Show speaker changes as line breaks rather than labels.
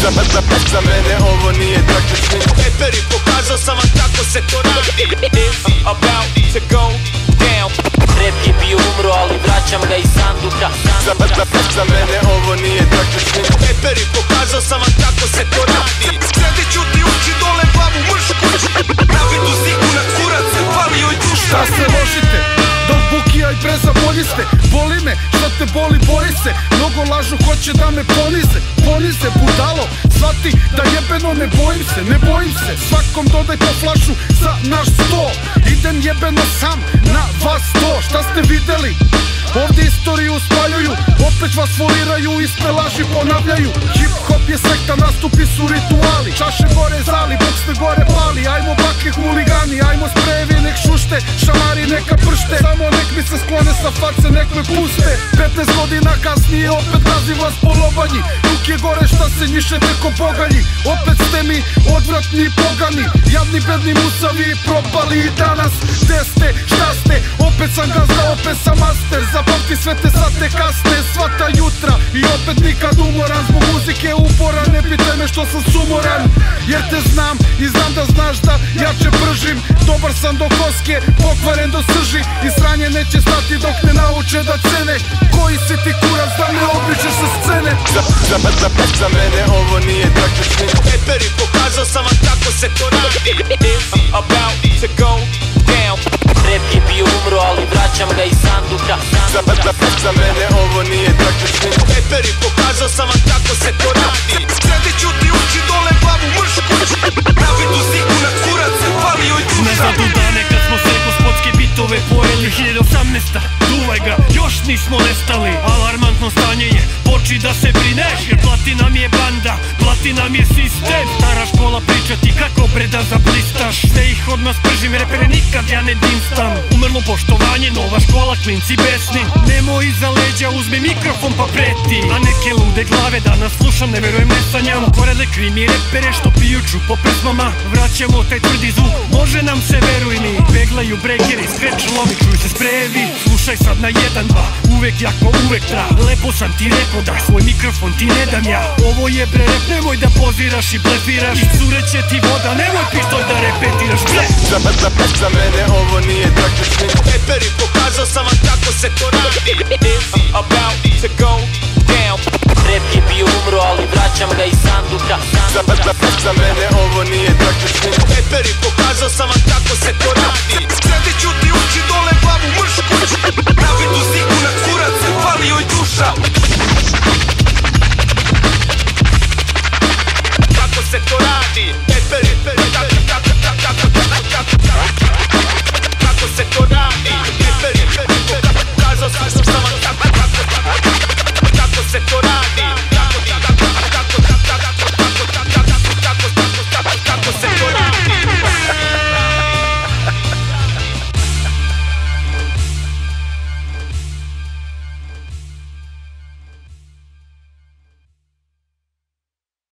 Za mene ovo nije takmičenje.
Peperi, pokazao sam vam kako se to radi. About to go down.
Rap je bio umro, ali vraćam ga iz sanduka.
Za mene ovo nije takmičenje.
Peperi, pokazao sam vam kako se to radi. Sredi ću ti uči dole glavu mršku. Navidu ziku na kurac, pali joj dušu.
Šta se ložite? Dok bukija i breza bolji ste. Boli me, šta te boli, bori se. Mnogo lažu, hoće da me ponize. Ponize, budalo, shvati da jebeno ne bojim se. Ne bojim se, svakom dodaj po flašu za naš sto. Idem jebeno sam na vas sto. Šta ste videli? Ovdje istoriju spaljuju, opet vas foliraju, iste laži ponavljaju. Hip hop je sekta, nastupi su rituali. Čaše gore zali, bukste gore pali. Ajmo baklje huligani, ajmo sprejevi nek šušte. Šamari neka pršte, samo nek mi se sklone sa face, nek me puste. 15 godina kasnije opet nazim vas po lobanji. Ruke gore šta se njišete ko pogalji. Opet ste mi odvratni pogani. Jadni bedni musavi propali i danas. Gde ste, šta ste, opet sam gazda, opet sam master. Zapamti sve te sate kasne, sva ta jutra. I opet nikad umoran, zbog muzike uporan. Ne pitaj me što sam sumoran, jer te znam i znam da znaš da jače pržim. Dobar sam do koske, pokvaren do srži. I sranje neće stati dok ne nauče da cene. Koji si ti kurac da me obričeš sa scene?
Za mene ovo nije takmičenje.
Peperi, pokazao sam vam kako se to radi. About to go down.
Rap je bio umro, ali vraćam ga iz sanduka.
Za mene ovo nije takmičenje.
Peperi, pokazao sam vam kako se to radi. Sredi ću ti uči dole glavu mršku. Navidu ziku na kurac, pali joj duša.
Nazad u dane kad smo sve gospodske bitove pojeli. 2018. duvaj ga, još nismo nestali. Alarmantno stanje je, poči da se brineš. Jer plati nam je banda, plati nam je sistem. Stara škola priča ti kako bre da zablistaš. Sve ih odmah spržim, repere nikad ja ne dimstam. Umrlo poštovanje, nova škola, klinci besni. Nemoj iza leđa, uzmi mikrofon pa preti. A neke lude glave danas slušam, ne verujem, ne sanjam. Korele krimi repere što pijuču po pesmama. Vraćamo taj tvrdi zvuk, može nam se, veruj mi. Peglaju breakeri, skreč lovi, čuju se sprejevi. Slušaj sad na 1-2, uvek jako, uvek tra. Lepo sam ti rekao da svoj mikrofon ti ne dam ja. Ovo je bre rep, nemoj da poziraš i blefiraš. I cureće ti voda, nemoj pištolj da repetiraš.
Za mene ovo nije takmičenje.
Peperi, pokazao sam vam kako se to radi. About to go down.
Rap je bio umro, ali vraćam ga iz sanduka.
Za mene ovo nije takmičenje.
Peperi, pokazao sam vam kako se to radi. Sredi ću ti uči dole glavu mršku. Navidu ziku na kurac, pali joj duša.